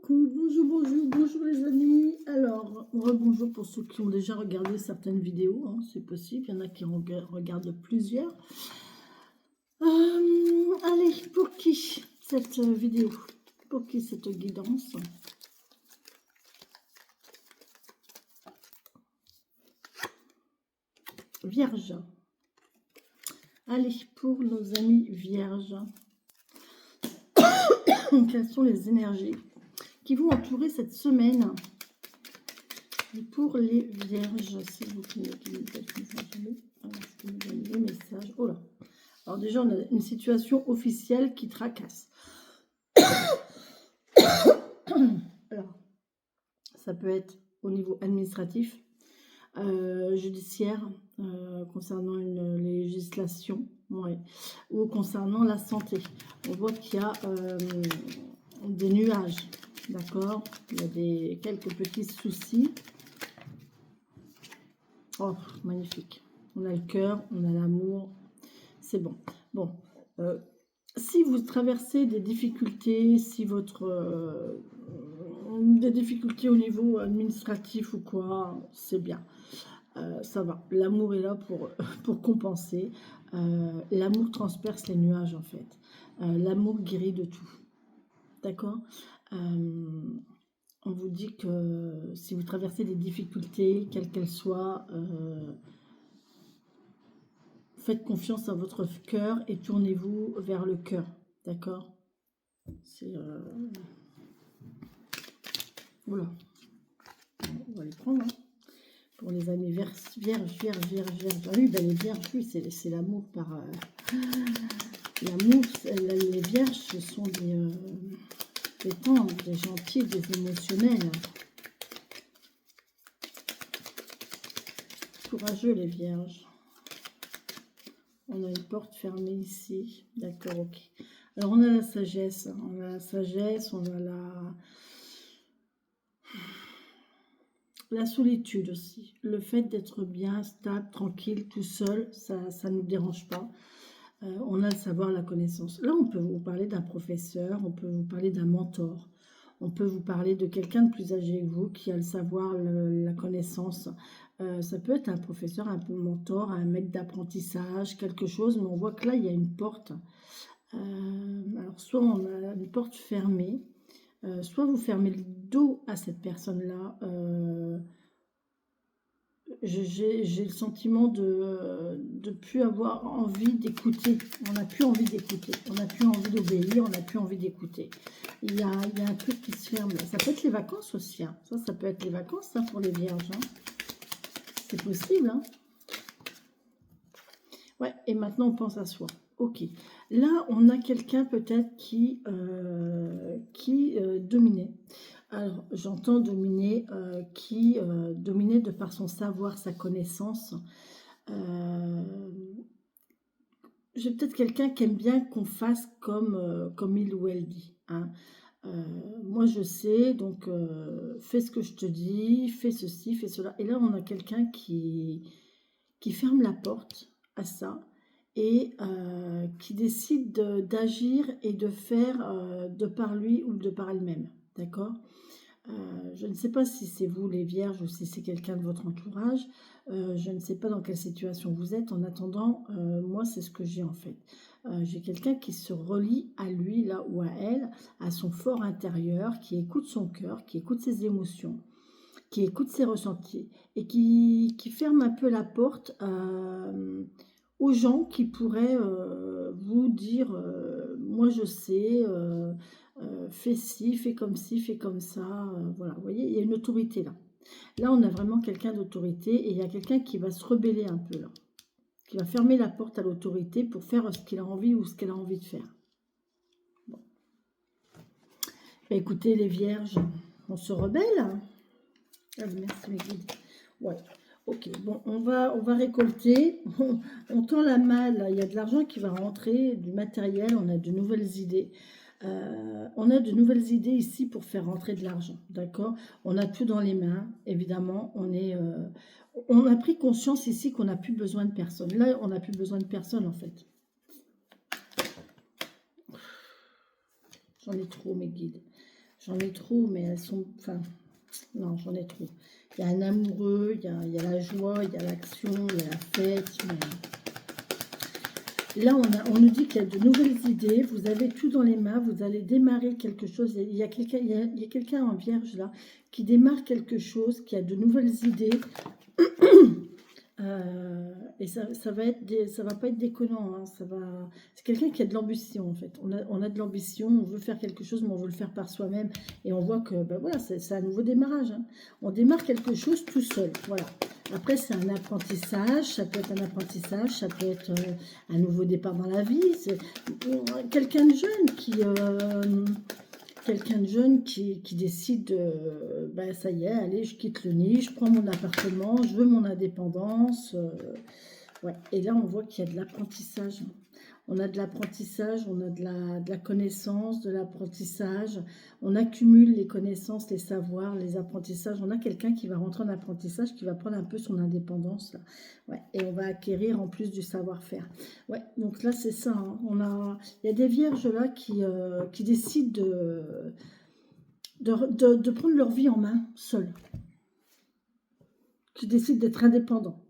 Coucou, bonjour les amis. Alors, rebonjour pour ceux qui ont déjà regardé certaines vidéos, hein, c'est possible, il y en a qui regardent plusieurs. Allez, pour qui cette vidéo? Pour qui cette guidance? Vierge. Allez, pour nos amis vierges. Quelles sont les énergies qui vont entourer cette semaine pour les vierges, s'il vous plaît? Les messages. Oh là. Alors déjà, on a une situation officielle qui tracasse. Alors, ça peut être au niveau administratif, judiciaire, concernant une législation, ouais, ou concernant la santé. On voit qu'il y a des nuages, d'accord? Il y a quelques petits soucis. Oh, magnifique. On a le cœur, on a l'amour, c'est bon. Bon, si vous traversez des difficultés, si votre... des difficultés au niveau administratif ou quoi, c'est bien. Ça va. L'amour est là pour compenser. L'amour transperce les nuages, en fait. L'amour guérit de tout. D'accord? On vous dit que si vous traversez des difficultés, quelles qu'elles soient, faites confiance à votre cœur et tournez-vous vers le cœur. D'accord? C'est... Voilà. On va les prendre, hein. Pour les amis vierges. Ah oui, ben les vierges, oui, c'est l'amour par... l'amour, les vierges, ce sont des tendres, des gentils, des émotionnels. Courageux, les vierges. On a une porte fermée ici. D'accord, ok. Alors, on a la sagesse. On a la sagesse, on a la solitude aussi. Le fait d'être bien, stable, tranquille, tout seul, ça ne nous dérange pas. On a le savoir, la connaissance. Là, on peut vous parler d'un professeur, on peut vous parler d'un mentor. On peut vous parler de quelqu'un de plus âgé que vous qui a le savoir, la connaissance. Ça peut être un professeur, un mentor, un maître d'apprentissage, quelque chose. Mais on voit que là, il y a une porte. Alors, soit on a une porte fermée, soit vous fermez le dos à cette personne-là. J'ai le sentiment de plus avoir envie d'écouter. On n'a plus envie d'écouter. On n'a plus envie d'obéir. On n'a plus envie d'écouter. Il y a un truc qui se ferme. Ça peut être les vacances aussi. Hein. Ça peut être les vacances, hein, pour les vierges. Hein. C'est possible. Hein. Ouais, et maintenant on pense à soi. Ok. Là, on a quelqu'un peut-être qui dominait. Alors, j'entends dominer, qui dominait de par son savoir, sa connaissance. J'ai peut-être quelqu'un qui aime bien qu'on fasse comme il ou elle dit. Hein. Moi, je sais, donc fais ce que je te dis, fais ceci, fais cela. Et là, on a quelqu'un qui ferme la porte à ça et qui décide d'agir et de faire de par lui ou de par elle-même. D'accord? Je ne sais pas si c'est vous les vierges ou si c'est quelqu'un de votre entourage. Je ne sais pas dans quelle situation vous êtes. En attendant, moi, c'est ce que j'ai en fait. J'ai quelqu'un qui se relie à lui, là, ou à elle, à son fort intérieur, qui écoute son cœur, qui écoute ses émotions, qui écoute ses ressentis et qui ferme un peu la porte aux gens qui pourraient vous dire moi je sais, fais ci, fais comme ci, fais comme ça. Voilà, vous voyez, il y a une autorité là. Là, on a vraiment quelqu'un d'autorité et il y a quelqu'un qui va se rebeller un peu là, qui va fermer la porte à l'autorité pour faire ce qu'il a envie ou ce qu'elle a envie de faire. Bon. Écoutez les vierges, on se rebelle. Ah, merci mes guides. Ouais, ok. Bon, on va récolter. On tend la main, là. Il y a de l'argent qui va rentrer, du matériel. On a de nouvelles idées. On a de nouvelles idées ici pour faire rentrer de l'argent. D'accord? On a tout dans les mains. Évidemment, on a pris conscience ici qu'on n'a plus besoin de personne. Là, on n'a plus besoin de personne, en fait. J'en ai trop, mes guides. J'en ai trop, mais elles sont... Enfin, non, j'en ai trop. Il y a un amoureux, il y a la joie, il y a l'action, il y a la fête. Là, on nous dit qu'il y a de nouvelles idées. Vous avez tout dans les mains. Vous allez démarrer quelque chose. Il y a quelqu'un quelqu'un en vierge, là, qui démarre quelque chose, qui a de nouvelles idées. Et ça va être ça va pas être déconnant, hein, c'est quelqu'un qui a de l'ambition en fait. On a de l'ambition, on veut faire quelque chose, mais on veut le faire par soi-même. Et on voit que ben voilà, c'est un nouveau démarrage, hein. On démarre quelque chose tout seul. Voilà. Après, c'est un apprentissage, ça peut être un apprentissage, ça peut être un nouveau départ dans la vie. C'est quelqu'un de jeune qui décide de, ben, ça y est, allez, je quitte le nid, je prends mon appartement, je veux mon indépendance. Ouais. Et là, on voit qu'il y a de l'apprentissage. On a de l'apprentissage, on a de la connaissance, de l'apprentissage. On accumule les connaissances, les savoirs, les apprentissages. On a quelqu'un qui va rentrer en apprentissage, qui va prendre un peu son indépendance. Là. Ouais. Et on va acquérir en plus du savoir-faire. Ouais. Donc là, c'est ça. Hein. Il y a des vierges là qui décident de prendre leur vie en main, seules. Qui décident d'être indépendants.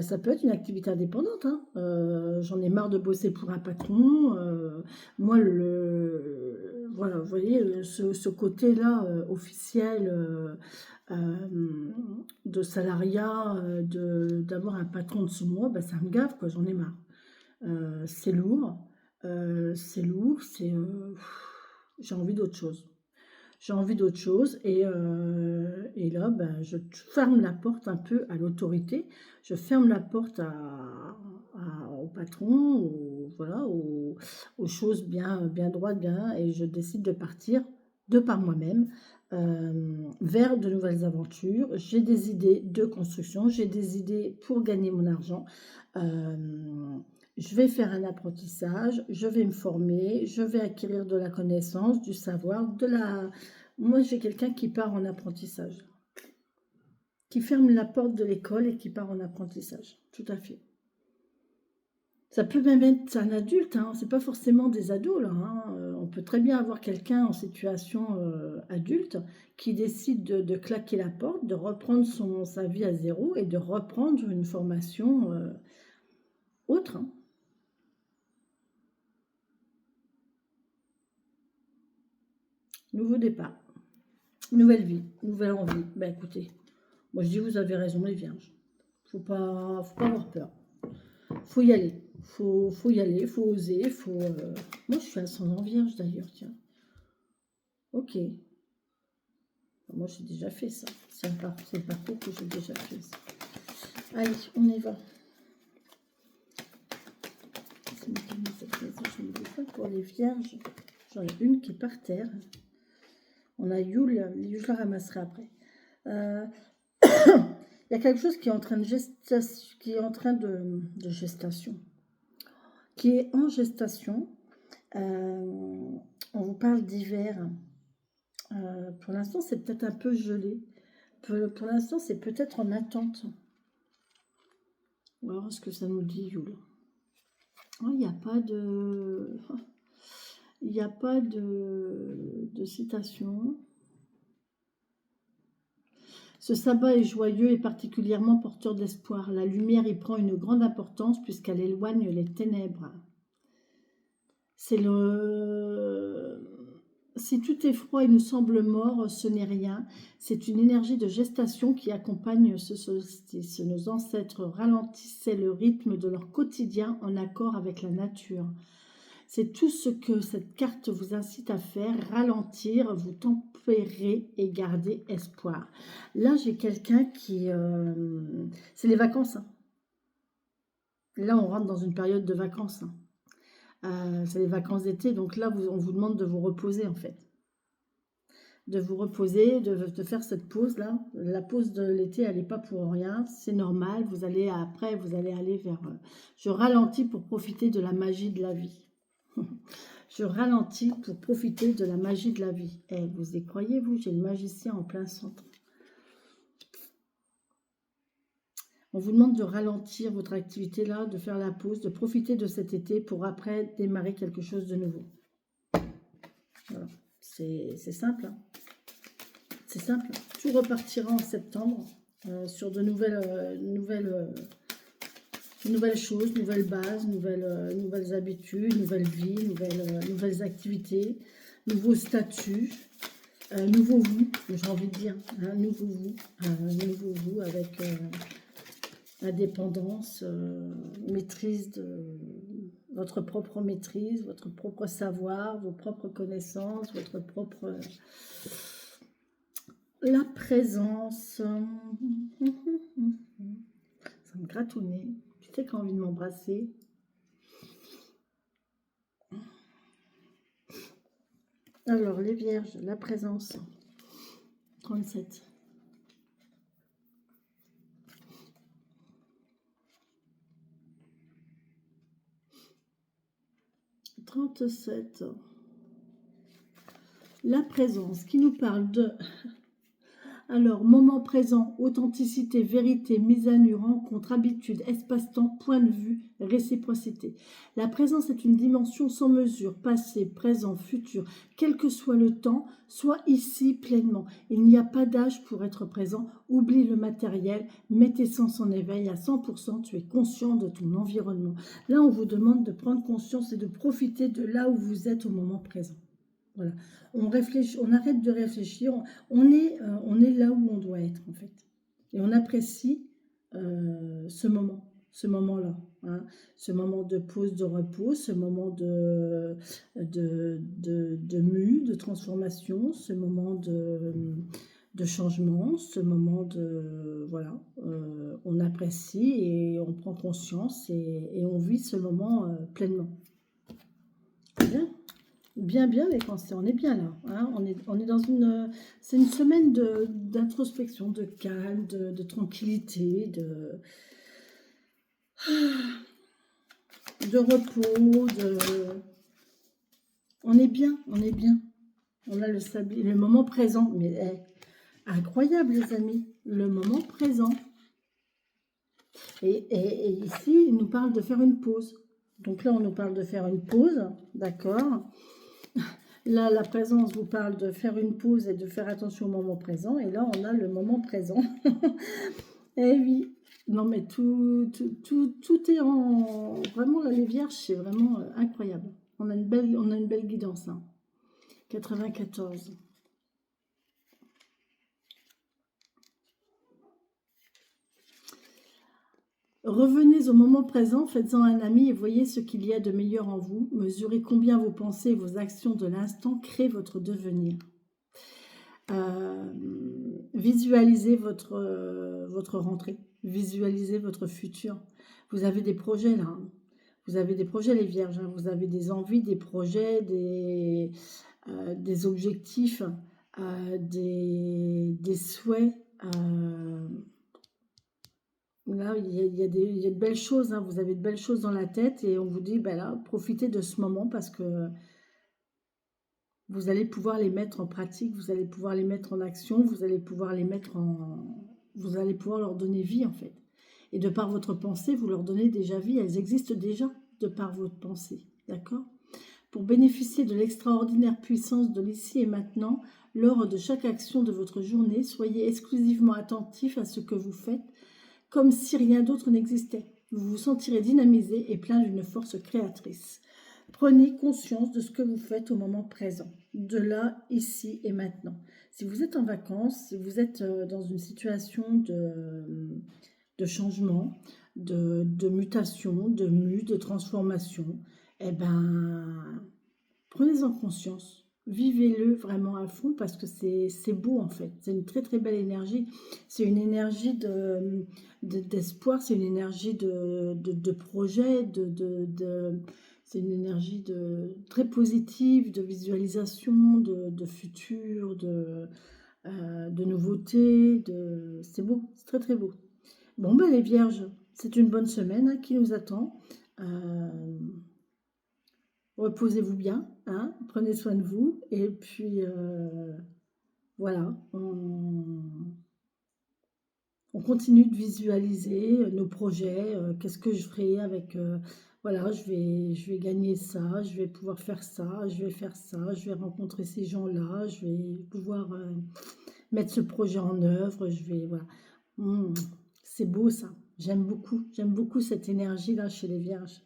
Ça peut être une activité indépendante. Hein. J'en ai marre de bosser pour un patron. Moi, voilà, vous voyez, ce côté-là officiel de salariat, d'avoir un patron en dessous de moi, ben, ça me gave, quoi, j'en ai marre. C'est lourd, j'ai envie d'autre chose. J'ai envie d'autre chose et là, ben, je ferme la porte un peu à l'autorité. Je ferme la porte au patron, voilà, aux choses bien droites, bien, et je décide de partir de par moi-même vers de nouvelles aventures. J'ai des idées de construction, j'ai des idées pour gagner mon argent. Je vais faire un apprentissage, je vais me former, je vais acquérir de la connaissance, du savoir, Moi, j'ai quelqu'un qui part en apprentissage, qui ferme la porte de l'école et qui part en apprentissage, tout à fait. Ça peut même être un adulte, hein, c'est pas forcément des ados, là. Hein. On peut très bien avoir quelqu'un en situation adulte qui décide de claquer la porte, de reprendre sa vie à zéro et de reprendre une formation autre, hein. Nouveau départ, nouvelle vie, nouvelle envie. Ben écoutez, moi je dis vous avez raison les vierges. Faut pas avoir peur. Faut y aller. Faut y aller, faut oser, Moi je suis ascendant vierge d'ailleurs, tiens. Ok. Moi j'ai déjà fait ça. C'est le parcours que j'ai déjà fait ça. Allez, on y va. C'est moi qui ai mis cette maison, je me dis pas pour les vierges. J'en ai une qui est par terre. On a Yule, je la ramasserai après. Il y a quelque chose qui est en train de gestation, qui est en gestation. On vous parle d'hiver. Pour l'instant, c'est peut-être un peu gelé. Pour l'instant, c'est peut-être en attente. On va voir ce que ça nous dit, Yule. Oh, il n'y a pas de... Il n'y a pas de citation. Ce sabbat est joyeux et particulièrement porteur d'espoir. La lumière y prend une grande importance puisqu'elle éloigne les ténèbres. Si tout est froid et nous semble mort, ce n'est rien. C'est une énergie de gestation qui accompagne ce solstice. Nos ancêtres ralentissaient le rythme de leur quotidien en accord avec la nature. C'est tout ce que cette carte vous incite à faire, ralentir, vous tempérer et garder espoir. Là, j'ai quelqu'un qui... c'est les vacances. Hein. Là, on rentre dans une période de vacances. Hein. C'est les vacances d'été, donc là, on vous demande de vous reposer, en fait. De vous reposer, de faire cette pause-là. La pause de l'été, elle n'est pas pour rien. C'est normal. Vous allez aller vers... je ralentis pour profiter de la magie de la vie. Je ralentis pour profiter de la magie de la vie. Eh, vous y croyez, vous? J'ai le magicien en plein centre. On vous demande de ralentir votre activité là, de faire la pause, de profiter de cet été pour après démarrer quelque chose de nouveau. Voilà. C'est simple, hein. C'est simple. Tout repartira en septembre sur de nouvelles choses, nouvelles bases, nouvelles habitudes, nouvelles vies, nouvelles activités, nouveaux statuts, nouveau vous, j'ai envie de dire, hein, nouveau vous avec indépendance, maîtrise de votre propre maîtrise, votre propre savoir, vos propres connaissances, votre propre... la présence. Ça me gratte au nez. Tu sais quand envie de m'embrasser. Alors, les vierges, la présence. 37. 37. La présence qui nous parle de... Alors, moment présent, authenticité, vérité, mise à nu, rencontre, habitude, espace-temps, point de vue, réciprocité. La présence est une dimension sans mesure, passé, présent, futur, quel que soit le temps, soit ici pleinement. Il n'y a pas d'âge pour être présent, oublie le matériel, mets tes sens en éveil à 100%, tu es conscient de ton environnement. Là, on vous demande de prendre conscience et de profiter de là où vous êtes au moment présent. Voilà, on réfléchit, on arrête de réfléchir, on est là où on doit être en fait. Et on apprécie ce moment-là, hein, ce moment de pause, de repos, ce moment de mue, de transformation, ce moment de changement, ce moment de... Voilà, on apprécie et on prend conscience et on vit ce moment pleinement. Bien. Bien, les cancers, on est bien là. Hein, on est dans une... C'est une semaine d'introspection, de calme, de tranquillité, de repos, On est bien, on est bien. On a le moment présent. Mais incroyable, les amis. Le moment présent. Et ici, il nous parle de faire une pause. Donc là, on nous parle de faire une pause, d'accord ? Là, la présence vous parle de faire une pause et de faire attention au moment présent. Et là, on a le moment présent. Eh oui. Non, mais tout est en... Vraiment, là, les vierges, c'est vraiment incroyable. On a une belle guidance. Hein. 94. Revenez au moment présent, faites-en un ami et voyez ce qu'il y a de meilleur en vous. Mesurez combien vos pensées et vos actions de l'instant créent votre devenir. Visualisez votre rentrée, visualisez votre futur. Vous avez des projets là, hein. Vous avez des projets les vierges, hein. Vous avez des envies, des projets, des objectifs, des souhaits. Là, il y a de belles choses, hein. Vous avez de belles choses dans la tête et on vous dit, ben là, profitez de ce moment parce que vous allez pouvoir les mettre en pratique, vous allez pouvoir les mettre en action, vous allez pouvoir vous allez pouvoir leur donner vie en fait. Et de par votre pensée, vous leur donnez déjà vie, elles existent déjà de par votre pensée, d'accord ? Pour bénéficier de l'extraordinaire puissance de l'ici et maintenant, lors de chaque action de votre journée, soyez exclusivement attentif à ce que vous faites, comme si rien d'autre n'existait. Vous vous sentirez dynamisé et plein d'une force créatrice. Prenez conscience de ce que vous faites au moment présent, de là, ici et maintenant. Si vous êtes en vacances, si vous êtes dans une situation de changement, de mutation, de mue, de transformation, eh ben, prenez-en conscience. Vivez-le vraiment à fond parce que c'est beau en fait. C'est une très très belle énergie. C'est une énergie d'espoir, c'est une énergie de projet, c'est une énergie très positive, de visualisation, de futur, de nouveauté. C'est beau, c'est très très beau. Bon ben les vierges, c'est une bonne semaine hein, qui nous attend. Reposez-vous bien, hein, prenez soin de vous et puis voilà, on continue de visualiser nos projets, qu'est-ce que je ferai avec voilà, je vais gagner ça, je vais pouvoir faire ça, je vais faire ça, je vais rencontrer ces gens-là, je vais pouvoir, mettre ce projet en œuvre, je vais voilà. Mmh, c'est beau ça, j'aime beaucoup cette énergie-là chez les vierges.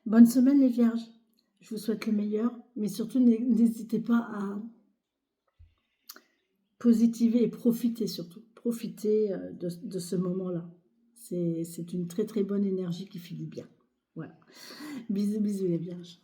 Bonne semaine les vierges, je vous souhaite le meilleur, mais surtout n'hésitez pas à positiver et profiter surtout. Profiter, de ce moment-là. C'est une très, très bonne énergie qui fait du bien. Voilà. Bisous, bisous les vierges.